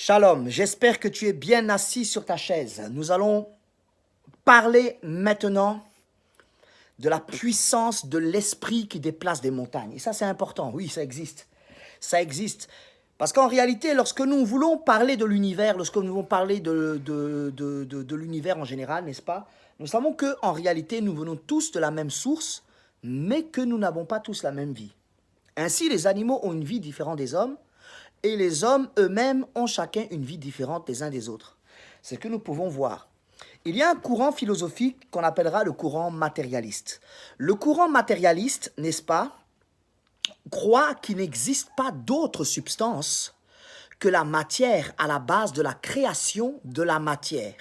Shalom, j'espère que tu es bien assis sur ta chaise. Nous allons parler maintenant de la puissance de l'esprit qui déplace des montagnes. Et ça, c'est important. Oui, ça existe. Ça existe. Parce qu'en réalité, lorsque nous voulons parler de l'univers, lorsque nous voulons parler de l'univers en général, n'est-ce pas? Nous savons qu'en réalité, nous venons tous de la même source, mais que nous n'avons pas tous la même vie. Ainsi, les animaux ont une vie différente des hommes, et les hommes eux-mêmes ont chacun une vie différente des uns des autres. C'est ce que nous pouvons voir. Il y a un courant philosophique qu'on appellera le courant matérialiste. Le courant matérialiste, n'est-ce pas, croit qu'il n'existe pas d'autre substance que la matière à la base de la création de la matière.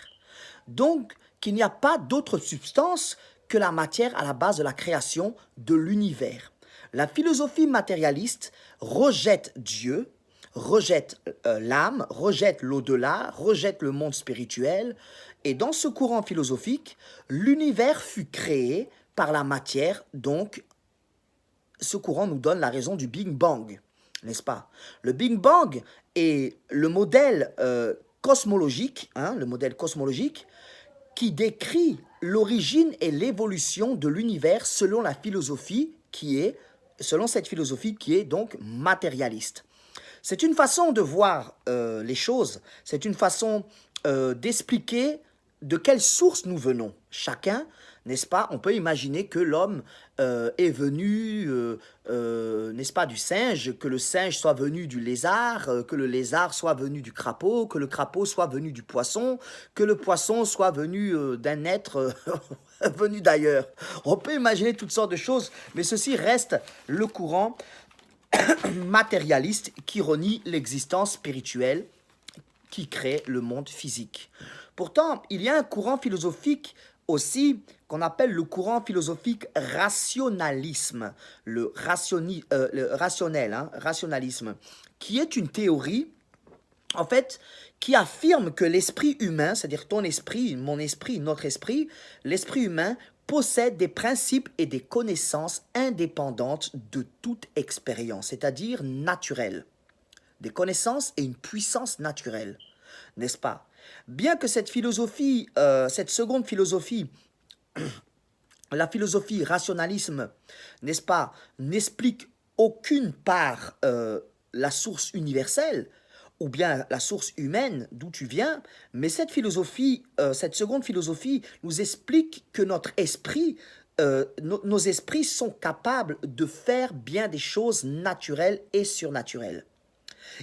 Donc, qu'il n'y a pas d'autre substance que la matière à la base de la création de l'univers. La philosophie matérialiste rejette Dieu, rejette l'âme, rejette l'au-delà, rejette le monde spirituel. Et dans ce courant philosophique, l'univers fut créé par la matière. Donc, ce courant nous donne la raison du Big Bang, n'est-ce pas? Le Big Bang est le modèle cosmologique, le modèle cosmologique qui décrit l'origine et l'évolution de l'univers selon la philosophie selon cette philosophie qui est donc matérialiste. C'est une façon de voir les choses, c'est une façon d'expliquer de quelle source nous venons. Chacun, n'est-ce pas, on peut imaginer que l'homme est venu, n'est-ce pas, du singe, que le singe soit venu du lézard, que le lézard soit venu du crapaud, que le crapaud soit venu du poisson, que le poisson soit venu d'un être venu d'ailleurs. On peut imaginer toutes sortes de choses, mais ceci reste le courant matérialiste qui renie l'existence spirituelle qui crée le monde physique. Pourtant, il y a un courant philosophique aussi qu'on appelle le courant philosophique rationalisme, rationalisme, qui est une théorie, en fait, qui affirme que l'esprit humain, c'est-à-dire ton esprit, mon esprit, notre esprit, l'esprit humain possède des principes et des connaissances indépendantes de toute expérience, c'est-à-dire naturelles. Des connaissances et une puissance naturelle, n'est-ce pas? Bien que cette philosophie, cette seconde philosophie, la philosophie rationalisme, n'est-ce pas, n'explique aucune part la source universelle, ou bien la source humaine d'où tu viens, mais cette philosophie, cette seconde philosophie nous explique que notre esprit, nos esprits sont capables de faire bien des choses naturelles et surnaturelles.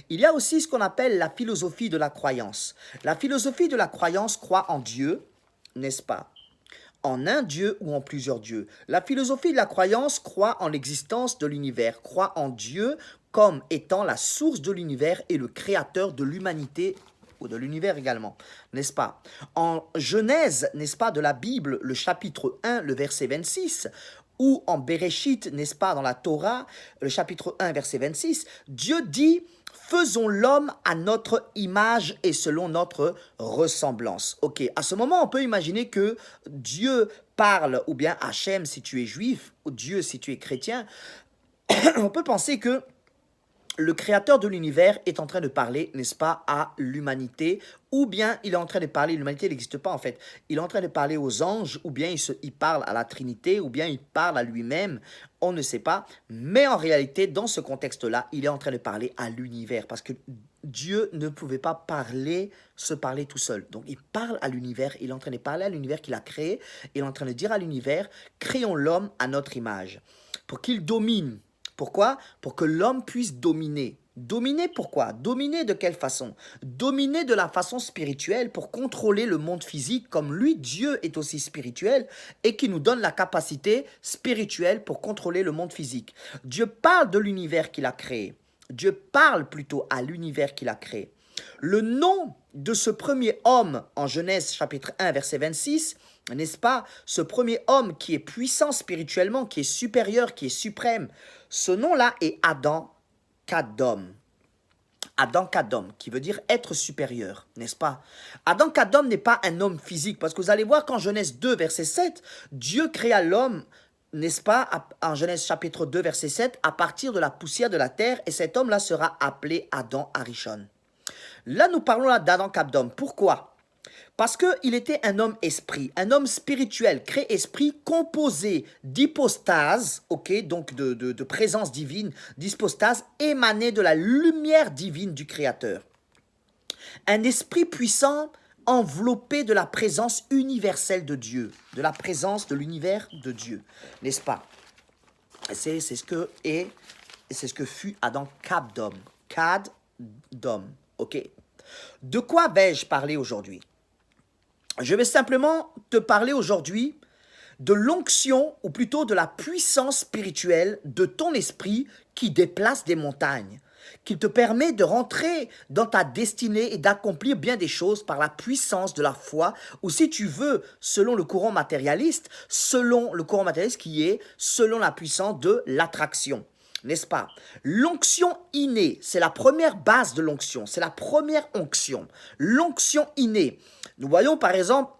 Il y a aussi ce qu'on appelle la philosophie de la croyance. La philosophie de la croyance croit en Dieu, n'est-ce pas? En un Dieu ou en plusieurs dieux. La philosophie de la croyance croit en l'existence de l'univers, croit en Dieu comme étant la source de l'univers et le créateur de l'humanité ou de l'univers également, n'est-ce pas? En Genèse, n'est-ce pas, de la Bible, le chapitre 1, le verset 26, ou en Bereshit, n'est-ce pas, dans la Torah, le chapitre 1, verset 26, Dieu dit « Faisons l'homme à notre image et selon notre ressemblance ». Ok, à ce moment, on peut imaginer que Dieu parle, ou bien Hachem si tu es juif, ou Dieu si tu es chrétien, on peut penser que le créateur de l'univers est en train de parler, n'est-ce pas, à l'humanité, ou bien il est en train de parler, l'humanité n'existe pas en fait, il est en train de parler aux anges, ou bien il parle à la Trinité, ou bien il parle à lui-même, on ne sait pas, mais en réalité, dans ce contexte-là, il est en train de parler à l'univers, parce que Dieu ne pouvait pas se parler tout seul. Donc il parle à l'univers, il est en train de parler à l'univers qu'il a créé, il est en train de dire à l'univers, créons l'homme à notre image, pour qu'il domine. Pourquoi? Pour que l'homme puisse dominer. Dominer pourquoi? Dominer de quelle façon? Dominer de la façon spirituelle pour contrôler le monde physique comme lui, Dieu est aussi spirituel et qui nous donne la capacité spirituelle pour contrôler le monde physique. Dieu parle de l'univers qu'il a créé. Dieu parle plutôt à l'univers qu'il a créé. Le nom de ce premier homme en Genèse chapitre 1 verset 26, n'est-ce pas, ce premier homme qui est puissant spirituellement, qui est supérieur, qui est suprême, ce nom-là est Adam Kadom. Adam Kadom, qui veut dire être supérieur, n'est-ce pas? Adam Kadom n'est pas un homme physique, parce que vous allez voir qu'en Genèse 2 verset 7, Dieu créa l'homme, n'est-ce pas, en Genèse chapitre 2 verset 7, à partir de la poussière de la terre, et cet homme-là sera appelé Adam Arishon. Là, nous parlons là d'Adam Capdom. Pourquoi? Parce qu'il était un homme esprit, un homme spirituel, créé esprit, composé d'hypostase, ok, donc de présence divine, d'hypostase émanée de la lumière divine du Créateur. Un esprit puissant enveloppé de la présence universelle de Dieu, de la présence de l'univers de Dieu, n'est-ce pas? C'est ce que est, c'est ce que fut Adam Capdom, Capdom, ok? De quoi vais-je parler aujourd'hui? Je vais simplement te parler aujourd'hui de l'onction, ou plutôt de la puissance spirituelle de ton esprit qui déplace des montagnes, qui te permet de rentrer dans ta destinée et d'accomplir bien des choses par la puissance de la foi, ou si tu veux, selon le courant matérialiste qui est selon la puissance de l'attraction. N'est-ce pas? L'onction innée, c'est la première base de l'onction, c'est la première onction. L'onction innée. Nous voyons par exemple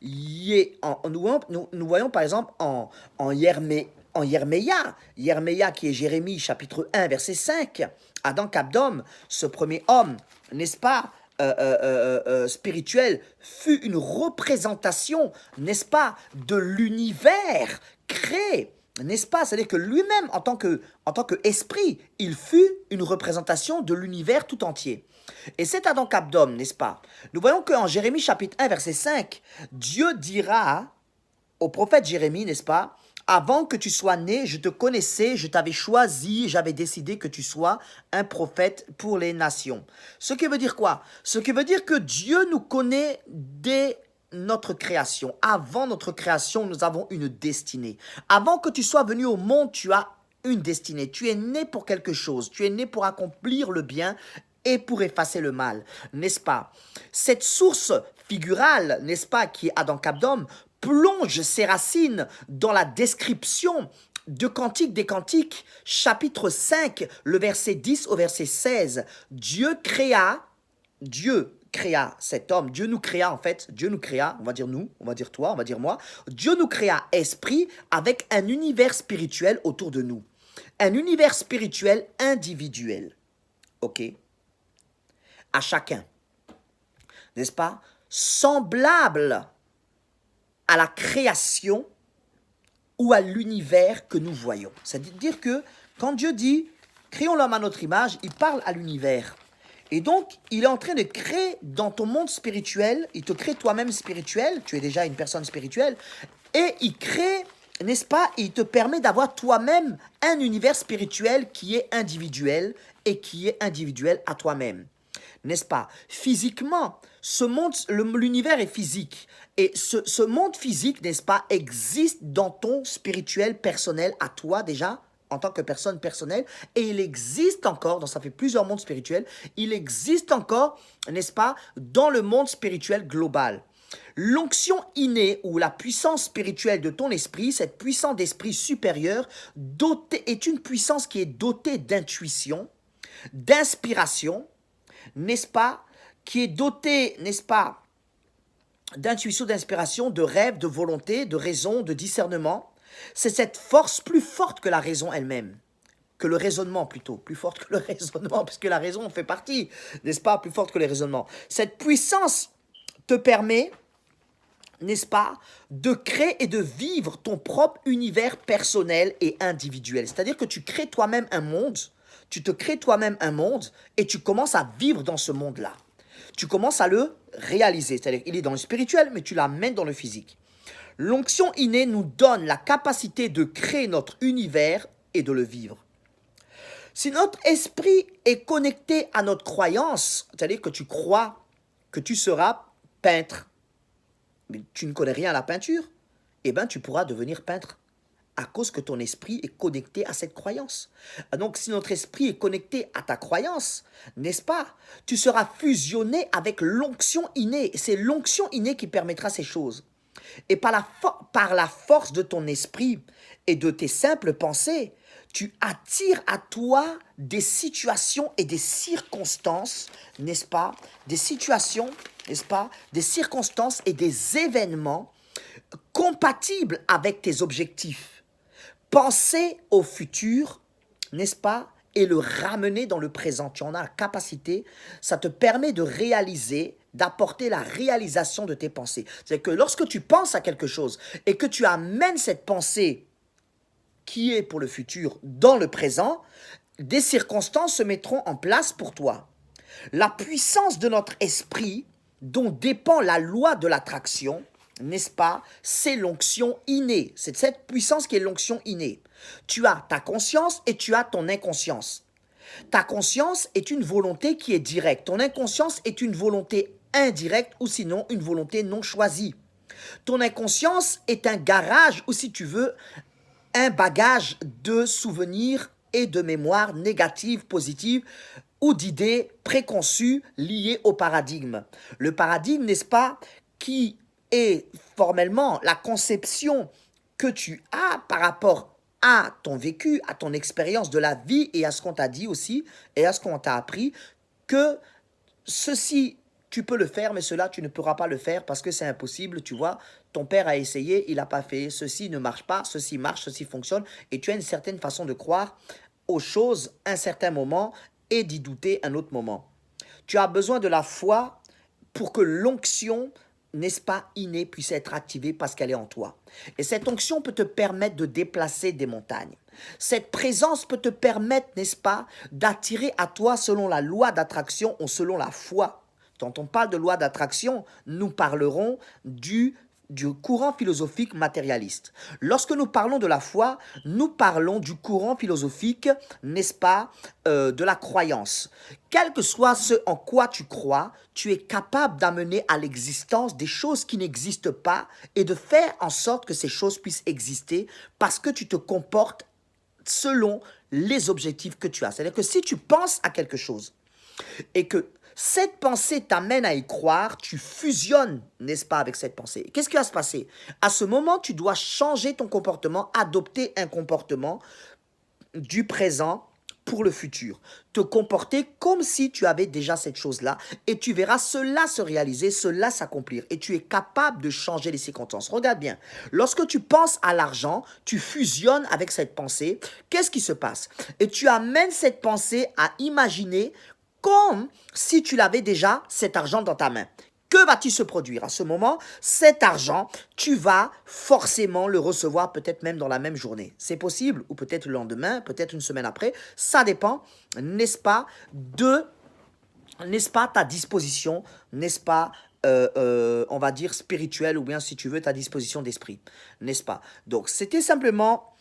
nous voyons par exemple en Yerméia, Yerméia qui est Jérémie chapitre 1 verset 5, Adam Capdom, ce premier homme, n'est-ce pas, spirituel, fut une représentation, n'est-ce pas, de l'univers créé. N'est-ce pas? C'est-à-dire que lui-même, en tant que esprit, il fut une représentation de l'univers tout entier. Et c'est Adam Capdom, n'est-ce pas? Nous voyons qu'en Jérémie chapitre 1, verset 5, Dieu dira au prophète Jérémie, n'est-ce pas? Avant que tu sois né, je te connaissais, je t'avais choisi, j'avais décidé que tu sois un prophète pour les nations. Ce qui veut dire quoi? Ce qui veut dire que Dieu nous connaît dès notre création. Avant notre création, nous avons une destinée. Avant que tu sois venu au monde, tu as une destinée. Tu es né pour quelque chose. Tu es né pour accomplir le bien et pour effacer le mal, n'est-ce pas? Cette source figurale, n'est-ce pas, qui est Adam Capdom, plonge ses racines dans la description de Cantique des Cantiques, chapitre 5, le verset 10 au verset 16. Dieu créa cet homme, Dieu nous créa, on va dire nous, on va dire toi, on va dire moi, Dieu nous créa esprit avec un univers spirituel autour de nous. Un univers spirituel individuel, ok? À chacun, n'est-ce pas? Semblable à la création ou à l'univers que nous voyons. C'est-à-dire que quand Dieu dit « créons l'homme à notre image », il parle à l'univers. Et donc, il est en train de créer dans ton monde spirituel, il te crée toi-même spirituel, tu es déjà une personne spirituelle, et il crée, n'est-ce pas, il te permet d'avoir toi-même un univers spirituel qui est individuel et qui est individuel à toi-même. N'est-ce pas? Physiquement, ce monde, l'univers est physique. Et ce monde physique, n'est-ce pas, existe dans ton spirituel personnel à toi déjà, en tant que personne personnelle. Et il existe encore, donc ça fait plusieurs mondes spirituels, il existe encore, n'est-ce pas, dans le monde spirituel global. L'onction innée ou la puissance spirituelle de ton esprit, cette puissance d'esprit supérieur, est une puissance qui est dotée d'intuition, d'inspiration, n'est-ce pas, qui est doté, n'est-ce pas, d'intuition, d'inspiration, de rêve, de volonté, de raison, de discernement. C'est cette force plus forte que la raison elle-même, que le raisonnement plutôt, plus forte que le raisonnement, puisque la raison en fait partie, n'est-ce pas, plus forte que le raisonnement. Cette puissance te permet, n'est-ce pas, de créer et de vivre ton propre univers personnel et individuel. C'est-à-dire que tu crées toi-même un monde, tu te crées toi-même un monde et tu commences à vivre dans ce monde-là. Tu commences à le réaliser. C'est-à-dire qu'il est dans le spirituel, mais tu l'amènes dans le physique. L'onction innée nous donne la capacité de créer notre univers et de le vivre. Si notre esprit est connecté à notre croyance, c'est-à-dire que tu crois que tu seras peintre, mais tu ne connais rien à la peinture, eh bien tu pourras devenir peintre. À cause que ton esprit est connecté à cette croyance. Donc, si notre esprit est connecté à ta croyance, n'est-ce pas, tu seras fusionné avec l'onction innée. C'est l'onction innée qui permettra ces choses. Et par la force de ton esprit et de tes simples pensées, tu attires à toi des situations et des circonstances, n'est-ce pas, des situations, n'est-ce pas, des circonstances et des événements compatibles avec tes objectifs. Penser au futur, n'est-ce pas, et le ramener dans le présent. Tu en as la capacité, ça te permet de réaliser, d'apporter la réalisation de tes pensées. C'est que lorsque tu penses à quelque chose et que tu amènes cette pensée qui est pour le futur dans le présent, des circonstances se mettront en place pour toi. La puissance de notre esprit, dont dépend la loi de l'attraction, n'est-ce pas, c'est l'onction innée. C'est cette puissance qui est l'onction innée. Tu as ta conscience et tu as ton inconscience. Ta conscience est une volonté qui est directe. Ton inconscience est une volonté indirecte ou sinon une volonté non choisie. Ton inconscience est un garage ou si tu veux, un bagage de souvenirs et de mémoires négatives, positives ou d'idées préconçues liées au paradigme. Le paradigme, n'est-ce pas, qui est formellement la conception que tu as par rapport à ton vécu, à ton expérience de la vie et à ce qu'on t'a dit aussi et à ce qu'on t'a appris, que ceci, tu peux le faire, mais cela, tu ne pourras pas le faire parce que c'est impossible, tu vois. Ton père a essayé, il n'a pas fait. Ceci ne marche pas, ceci marche, ceci fonctionne. Et tu as une certaine façon de croire aux choses un certain moment et d'y douter un autre moment. Tu as besoin de la foi pour que l'onction, n'est-ce pas, innée, puisse être activée parce qu'elle est en toi. Et cette onction peut te permettre de déplacer des montagnes. Cette présence peut te permettre, n'est-ce pas, d'attirer à toi selon la loi d'attraction ou selon la foi. Quand on parle de loi d'attraction, nous parlerons du courant philosophique matérialiste. Lorsque nous parlons de la foi, nous parlons du courant philosophique, n'est-ce pas, de la croyance. Quel que soit ce en quoi tu crois, tu es capable d'amener à l'existence des choses qui n'existent pas et de faire en sorte que ces choses puissent exister parce que tu te comportes selon les objectifs que tu as. C'est-à-dire que si tu penses à quelque chose et que cette pensée t'amène à y croire, tu fusionnes, n'est-ce pas, avec cette pensée. Qu'est-ce qui va se passer? À ce moment, tu dois changer ton comportement, adopter un comportement du présent pour le futur. Te comporter comme si tu avais déjà cette chose-là et tu verras cela se réaliser, cela s'accomplir et tu es capable de changer les circonstances. Regarde bien, lorsque tu penses à l'argent, tu fusionnes avec cette pensée. Qu'est-ce qui se passe? Et tu amènes cette pensée à imaginer comme si tu l'avais déjà, cet argent dans ta main. Que va-t-il se produire? À ce moment, cet argent, tu vas forcément le recevoir peut-être même dans la même journée. C'est possible, ou peut-être le lendemain, peut-être une semaine après. Ça dépend, n'est-ce pas, ta disposition, n'est-ce pas, on va dire spirituelle, ou bien si tu veux, ta disposition d'esprit, n'est-ce pas? Donc, c'était simplement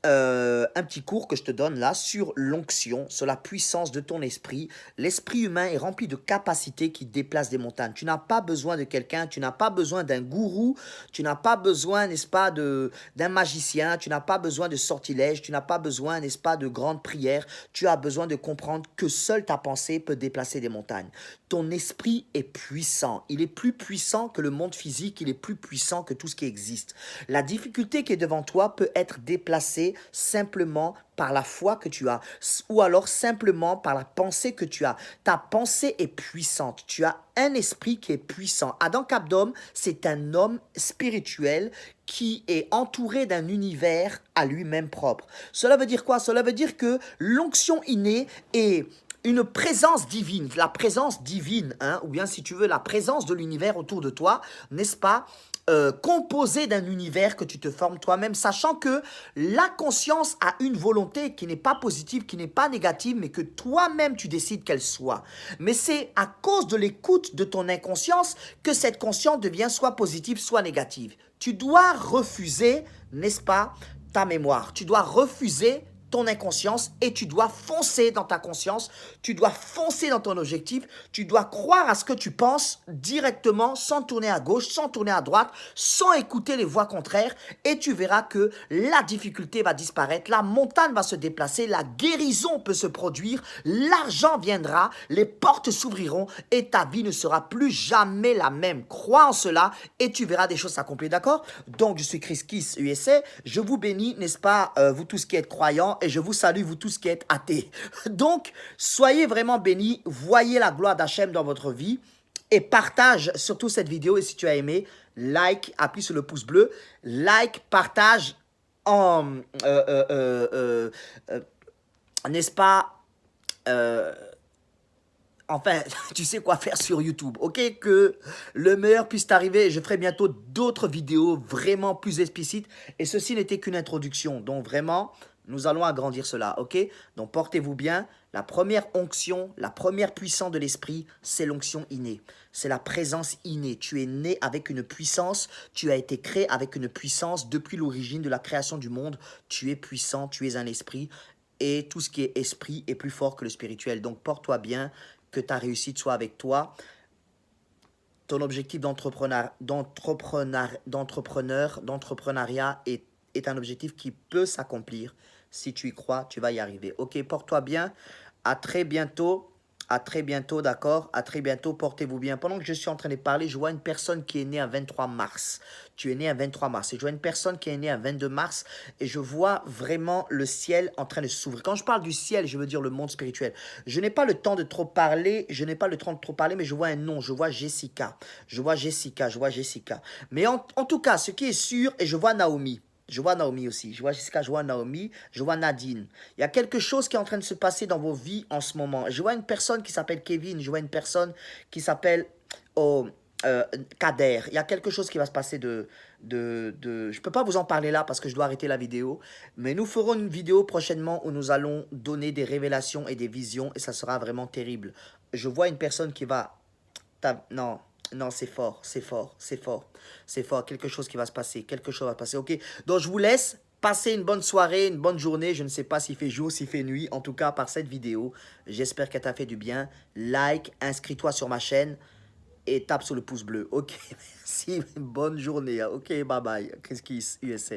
un petit cours que je te donne là sur l'onction, sur la puissance de ton esprit. L'esprit humain est rempli de capacités qui déplacent des montagnes. Tu n'as pas besoin de quelqu'un, tu n'as pas besoin d'un gourou, tu n'as pas besoin, n'est-ce pas, d'un magicien, tu n'as pas besoin de sortilèges, tu n'as pas besoin, n'est-ce pas, de grandes prières. Tu as besoin de comprendre que seule ta pensée peut déplacer des montagnes. Ton esprit est puissant. Il est plus puissant que le monde physique, il est plus puissant que tout ce qui existe. La difficulté qui est devant toi peut être déplacée simplement par la foi que tu as ou alors simplement par la pensée que tu as. Ta pensée est puissante. Tu as un esprit qui est puissant. Adam Capdom, c'est un homme spirituel qui est entouré d'un univers à lui-même propre. Cela veut dire quoi? Cela veut dire que l'onction innée est une présence divine, la présence divine, hein, ou bien si tu veux, la présence de l'univers autour de toi, n'est-ce pas, composé d'un univers que tu te formes toi-même, sachant que la conscience a une volonté qui n'est pas positive, qui n'est pas négative, mais que toi-même tu décides qu'elle soit. Mais c'est à cause de l'écoute de ton inconscience que cette conscience devient soit positive, soit négative. Tu dois refuser, n'est-ce pas, ta mémoire. Tu dois refuser ton inconscience et tu dois foncer dans ta conscience, tu dois foncer dans ton objectif, tu dois croire à ce que tu penses directement sans tourner à gauche, sans tourner à droite, sans écouter les voix contraires et tu verras que la difficulté va disparaître, la montagne va se déplacer, la guérison peut se produire, l'argent viendra, les portes s'ouvriront et ta vie ne sera plus jamais la même. Crois en cela et tu verras des choses s'accomplir, d'accord? Donc je suis Chris Kiss USA, je vous bénis, n'est-ce pas, vous tous qui êtes croyants, et je vous salue, vous tous qui êtes athées. Donc, soyez vraiment bénis, voyez la gloire d'Hachem dans votre vie et partage surtout cette vidéo. Et si tu as aimé, like, appuie sur le pouce bleu, like, partage en, n'est-ce pas, euh, enfin, tu sais quoi faire sur YouTube, ok? Que le meilleur puisse t'arriver. Je ferai bientôt d'autres vidéos vraiment plus explicites. Et ceci n'était qu'une introduction. Donc vraiment, nous allons agrandir cela, ok? Donc portez-vous bien. La première onction, la première puissance de l'esprit, c'est l'onction innée. C'est la présence innée. Tu es né avec une puissance. Tu as été créé avec une puissance depuis l'origine de la création du monde. Tu es puissant, tu es un esprit. Et tout ce qui est esprit est plus fort que le spirituel. Donc porte-toi bien, que ta réussite soit avec toi. Ton objectif d'entrepreneuriat est un objectif qui peut s'accomplir. Si tu y crois, tu vas y arriver. Ok, porte-toi bien. À très bientôt. À très bientôt, d'accord? À très bientôt, portez-vous bien. Pendant que je suis en train de parler, je vois une personne qui est née un 23 mars. Tu es né un 23 mars. Et je vois une personne qui est née un 22 mars. Et je vois vraiment le ciel en train de s'ouvrir. Quand je parle du ciel, je veux dire le monde spirituel. Je n'ai pas le temps de trop parler. Je n'ai pas le temps de trop parler, mais je vois un nom. Je vois Jessica. Je vois Jessica. Je vois Jessica. Mais en tout cas, ce qui est sûr, et je vois Naomi. Je vois Naomi aussi. Je vois Jessica, je vois Naomi, je vois Nadine. Il y a quelque chose qui est en train de se passer dans vos vies en ce moment. Je vois une personne qui s'appelle Kevin. Je vois une personne qui s'appelle oh, Kader. Il y a quelque chose qui va se passer Je ne peux pas vous en parler là parce que je dois arrêter la vidéo. Mais nous ferons une vidéo prochainement où nous allons donner des révélations et des visions. Et ça sera vraiment terrible. Je vois une personne qui va non, non, c'est fort, c'est fort, c'est fort, c'est fort. Quelque chose qui va se passer, quelque chose va se passer. Ok, donc je vous laisse. Passez une bonne soirée, une bonne journée. Je ne sais pas s'il fait jour, s'il fait nuit. En tout cas, par cette vidéo, j'espère qu'elle t'a fait du bien. Like, inscris-toi sur ma chaîne et tape sur le pouce bleu. Ok, merci. Bonne journée. Ok, bye bye. Chris Kiss, USA.